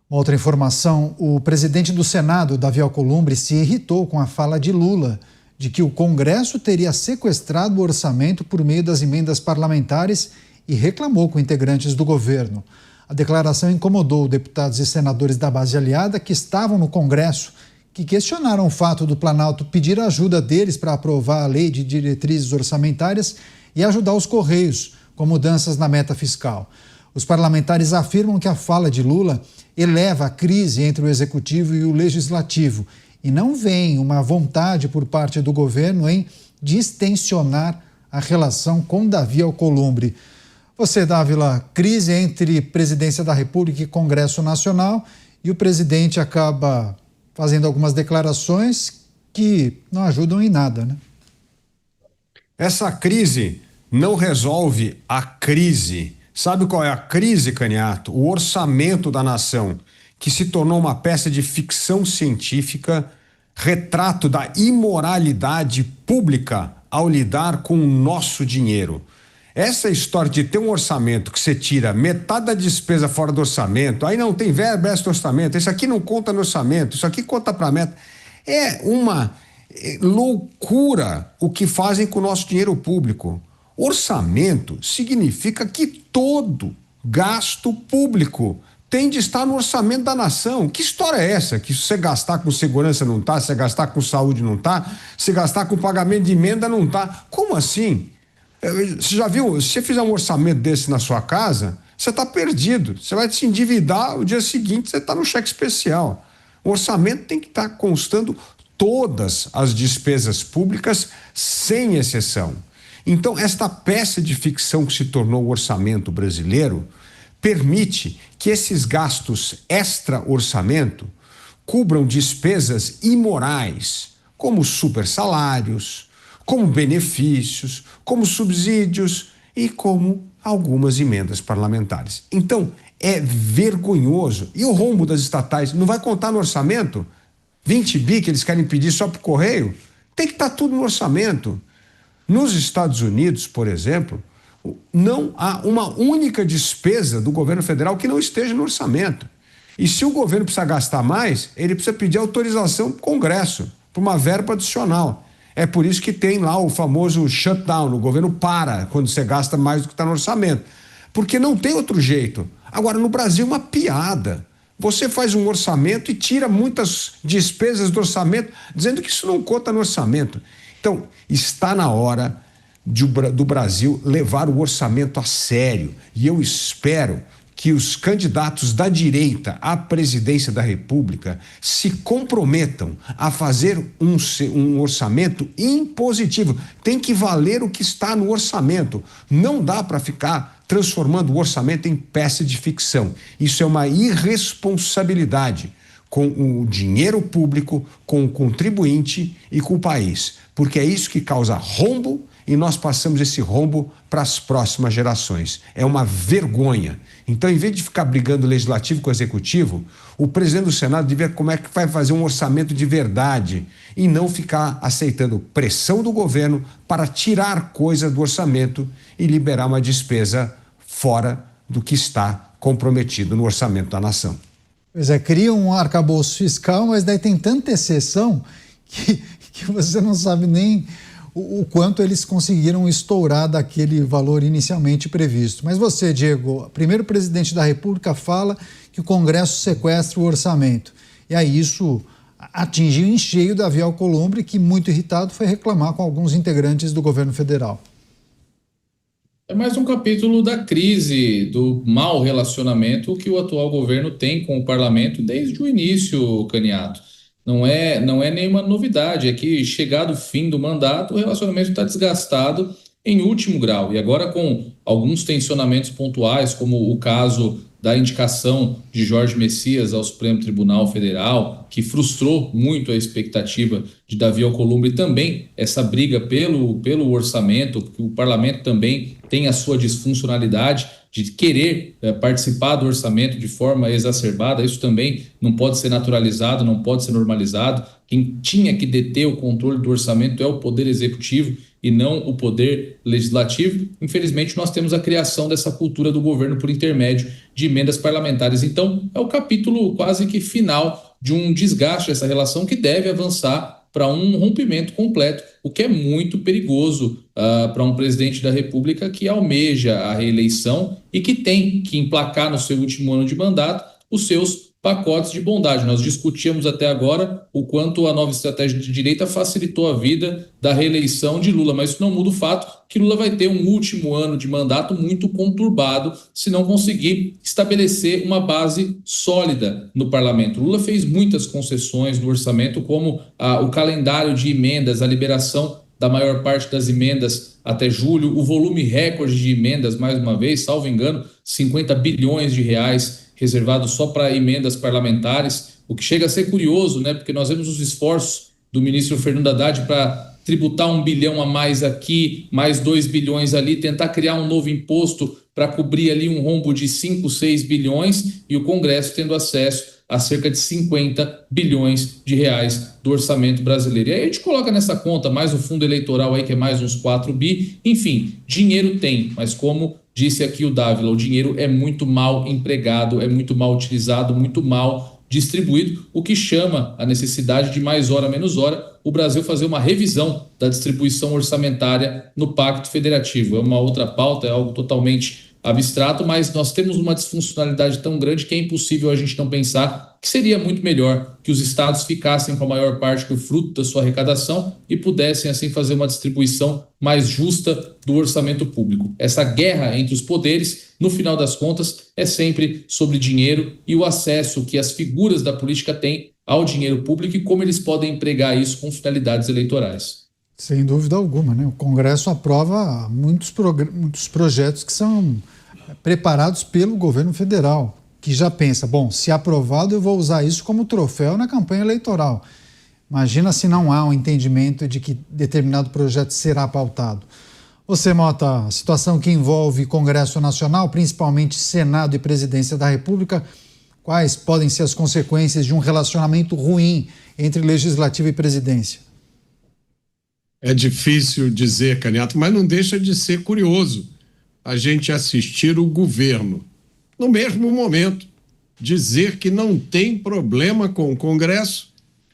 Uma outra informação, o presidente do Senado, Davi Alcolumbre, se irritou com a fala de Lula de que o Congresso teria sequestrado o orçamento por meio das emendas parlamentares e reclamou com integrantes do governo. A declaração incomodou deputados e senadores da base aliada que estavam no Congresso, que questionaram o fato do Planalto pedir ajuda deles para aprovar a lei de diretrizes orçamentárias e ajudar os Correios com mudanças na meta fiscal. Os parlamentares afirmam que a fala de Lula eleva a crise entre o Executivo e o Legislativo e não veem uma vontade por parte do governo em distensionar a relação com Davi Alcolumbre. Você, Dávila, crise entre Presidência da República e Congresso Nacional, e o presidente acaba fazendo algumas declarações que não ajudam em nada, né? Essa crise não resolve a crise. Sabe qual é a crise, Caniato? O orçamento da nação, que se tornou uma peça de ficção científica, retrato da imoralidade pública ao lidar com o nosso dinheiro. Essa história de ter um orçamento que você tira metade da despesa fora do orçamento, aí não tem verba extra do orçamento, isso aqui não conta no orçamento, isso aqui conta para a meta. É uma loucura o que fazem com o nosso dinheiro público. Orçamento significa que todo gasto público tem de estar no orçamento da nação. Que história é essa? Que se você gastar com segurança não tá, se você gastar com saúde não tá, se gastar com pagamento de emenda não tá. Como assim? Você já viu? Se você fizer um orçamento desse na sua casa, você está perdido. Você vai se endividar, o dia seguinte você está no cheque especial. O orçamento tem que estar constando todas as despesas públicas, sem exceção. Então, esta peça de ficção que se tornou o orçamento brasileiro permite que esses gastos extra-orçamento cubram despesas imorais, como supersalários, como benefícios, como subsídios e como algumas emendas parlamentares. Então, é vergonhoso. E o rombo das estatais não vai contar no orçamento? 20 bi que eles querem pedir só para o Correio? Tem que estar tudo no orçamento. Nos Estados Unidos, por exemplo, não há uma única despesa do governo federal que não esteja no orçamento. E se o governo precisa gastar mais, ele precisa pedir autorização do Congresso para uma verba adicional. É por isso que tem lá o famoso shutdown, o governo para quando você gasta mais do que está no orçamento. Porque não tem outro jeito. Agora, no Brasil é uma piada. Você faz um orçamento e tira muitas despesas do orçamento, dizendo que isso não conta no orçamento. Então, está na hora do Brasil levar o orçamento a sério. E eu espero que os candidatos da direita à presidência da República se comprometam a fazer um orçamento impositivo. Tem que valer o que está no orçamento. Não dá para ficar transformando o orçamento em peça de ficção. Isso é uma irresponsabilidade com o dinheiro público, com o contribuinte e com o país. Porque é isso que causa rombo e nós passamos esse rombo para as próximas gerações. É uma vergonha. Então, em vez de ficar brigando o legislativo com o executivo, o presidente do Senado devia ver como é que vai fazer um orçamento de verdade e não ficar aceitando pressão do governo para tirar coisa do orçamento e liberar uma despesa fora do que está comprometido no orçamento da nação. Pois é, cria um arcabouço fiscal, mas daí tem tanta exceção que você não sabe nem o quanto eles conseguiram estourar daquele valor inicialmente previsto. Mas você, Diego, primeiro o presidente da República fala que o Congresso sequestra o orçamento. E aí isso atingiu em cheio Davi Alcolumbre, que, muito irritado, foi reclamar com alguns integrantes do governo federal. É mais um capítulo da crise, do mau relacionamento que o atual governo tem com o parlamento desde o início, Caniato. Não é nenhuma novidade, é que chegado o fim do mandato, o relacionamento está desgastado em último grau. E agora com alguns tensionamentos pontuais, como o caso da indicação de Jorge Messias ao Supremo Tribunal Federal, que frustrou muito a expectativa de Davi Alcolumbre, também essa briga pelo orçamento, porque o parlamento também tem a sua disfuncionalidade de querer participar do orçamento de forma exacerbada. Isso também não pode ser naturalizado, não pode ser normalizado. Quem tinha que deter o controle do orçamento é o Poder Executivo, e não o poder legislativo, infelizmente nós temos a criação dessa cultura do governo por intermédio de emendas parlamentares. Então, é o capítulo quase que final de um desgaste dessa relação que deve avançar para um rompimento completo, o que é muito perigoso para um presidente da República que almeja a reeleição e que tem que emplacar no seu último ano de mandato os seus pacotes de bondade. Nós discutíamos até agora o quanto a nova estratégia de direita facilitou a vida da reeleição de Lula, mas isso não muda o fato que Lula vai ter um último ano de mandato muito conturbado se não conseguir estabelecer uma base sólida no parlamento. Lula fez muitas concessões no orçamento, como o calendário de emendas, a liberação da maior parte das emendas até julho, o volume recorde de emendas, mais uma vez, salvo engano, 50 bilhões de reais reservado só para emendas parlamentares, o que chega a ser curioso, né? Porque nós vemos os esforços do ministro Fernando Haddad para tributar 1 bilhão a mais aqui, mais 2 bilhões ali, tentar criar um novo imposto para cobrir ali um rombo de 5, 6 bilhões e o Congresso tendo acesso a cerca de 50 bilhões de reais do orçamento brasileiro. E aí a gente coloca nessa conta mais o fundo eleitoral aí, que é mais uns 4 bi, enfim, dinheiro tem, mas como disse aqui o Dávila, o dinheiro é muito mal empregado, é muito mal utilizado, muito mal distribuído, o que chama a necessidade de mais hora, menos hora, o Brasil fazer uma revisão da distribuição orçamentária no Pacto Federativo. É uma outra pauta, é algo totalmente abstrato, mas nós temos uma disfuncionalidade tão grande que é impossível a gente não pensar que seria muito melhor que os estados ficassem com a maior parte do fruto da sua arrecadação e pudessem assim fazer uma distribuição mais justa do orçamento público. Essa guerra entre os poderes, no final das contas, é sempre sobre dinheiro e o acesso que as figuras da política têm ao dinheiro público e como eles podem empregar isso com finalidades eleitorais. Sem dúvida alguma, né? O Congresso aprova muitos projetos que são preparados pelo governo federal, que já pensa, bom, se aprovado eu vou usar isso como troféu na campanha eleitoral. Imagina se não há um entendimento de que determinado projeto será pautado. Você, Mota, a situação que envolve Congresso Nacional, principalmente Senado e Presidência da República, quais podem ser as consequências de um relacionamento ruim entre Legislativo e Presidência? É difícil dizer, Canhato, mas não deixa de ser curioso a gente assistir o governo, no mesmo momento, dizer que não tem problema com o Congresso,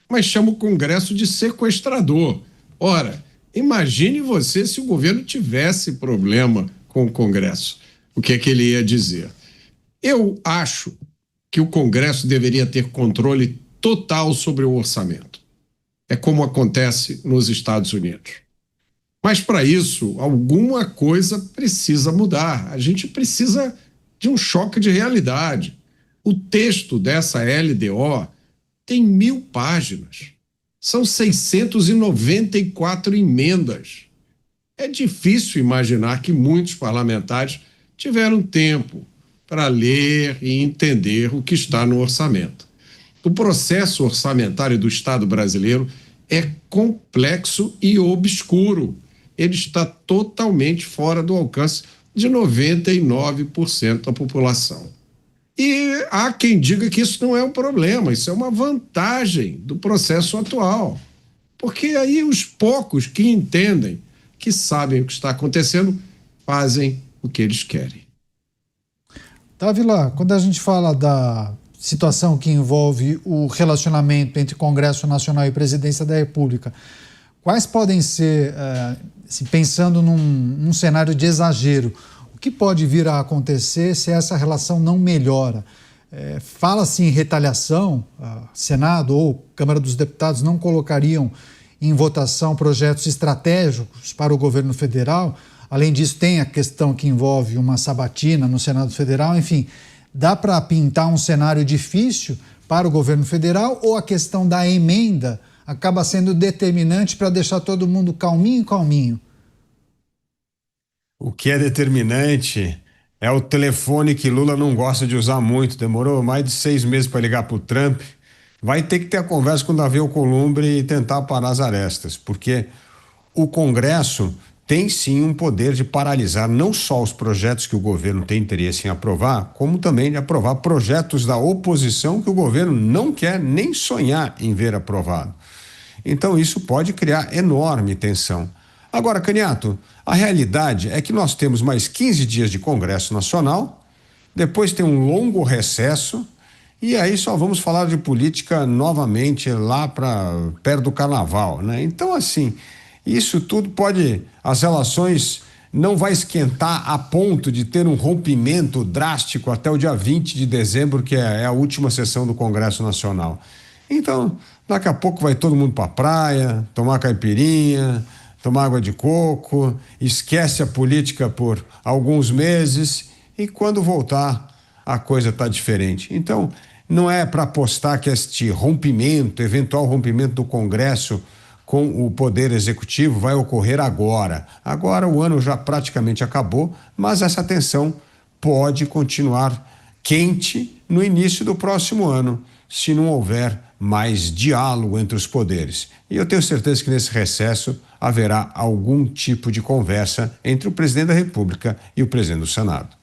mas chama o Congresso de sequestrador. Ora, imagine você se o governo tivesse problema com o Congresso. O que é que ele ia dizer? Eu acho que o Congresso deveria ter controle total sobre o orçamento. É como acontece nos Estados Unidos. Mas para isso, alguma coisa precisa mudar. A gente precisa de um choque de realidade. O texto dessa LDO tem 1.000 páginas. São 694 emendas. É difícil imaginar que muitos parlamentares tiveram tempo para ler e entender o que está no orçamento. O processo orçamentário do Estado brasileiro é complexo e obscuro. Ele está totalmente fora do alcance de 99% da população. E há quem diga que isso não é um problema, isso é uma vantagem do processo atual. Porque aí os poucos que entendem, que sabem o que está acontecendo, fazem o que eles querem. Dávila, quando a gente fala da situação que envolve o relacionamento entre Congresso Nacional e Presidência da República, quais podem ser, pensando num cenário de exagero, o que pode vir a acontecer se essa relação não melhora? Fala-se em retaliação, Senado ou Câmara dos Deputados não colocariam em votação projetos estratégicos para o governo federal. Além disso, tem a questão que envolve uma sabatina no Senado Federal. Enfim, dá para pintar um cenário difícil para o governo federal ou a questão da emenda acaba sendo determinante para deixar todo mundo calminho? O que é determinante é o telefone que Lula não gosta de usar muito. Demorou mais de 6 meses para ligar para o Trump. Vai ter que ter a conversa com o Davi Alcolumbre e tentar parar as arestas, porque o Congresso tem sim um poder de paralisar não só os projetos que o governo tem interesse em aprovar, como também de aprovar projetos da oposição que o governo não quer nem sonhar em ver aprovado. Então isso pode criar enorme tensão. Agora, Caniato, a realidade é que nós temos mais 15 dias de Congresso Nacional, depois tem um longo recesso, e aí só vamos falar de política novamente lá para perto do Carnaval, né? Então, assim, isso tudo pode, as relações não vai esquentar a ponto de ter um rompimento drástico até o dia 20 de dezembro, que é a última sessão do Congresso Nacional. Então, daqui a pouco vai todo mundo para a praia, tomar caipirinha, tomar água de coco, esquece a política por alguns meses e quando voltar a coisa está diferente. Então, não é para apostar que este rompimento, eventual rompimento do Congresso com o Poder Executivo vai ocorrer agora. Agora o ano já praticamente acabou, mas essa tensão pode continuar quente no início do próximo ano, se não houver mais diálogo entre os poderes. E eu tenho certeza que nesse recesso haverá algum tipo de conversa entre o presidente da República e o presidente do Senado.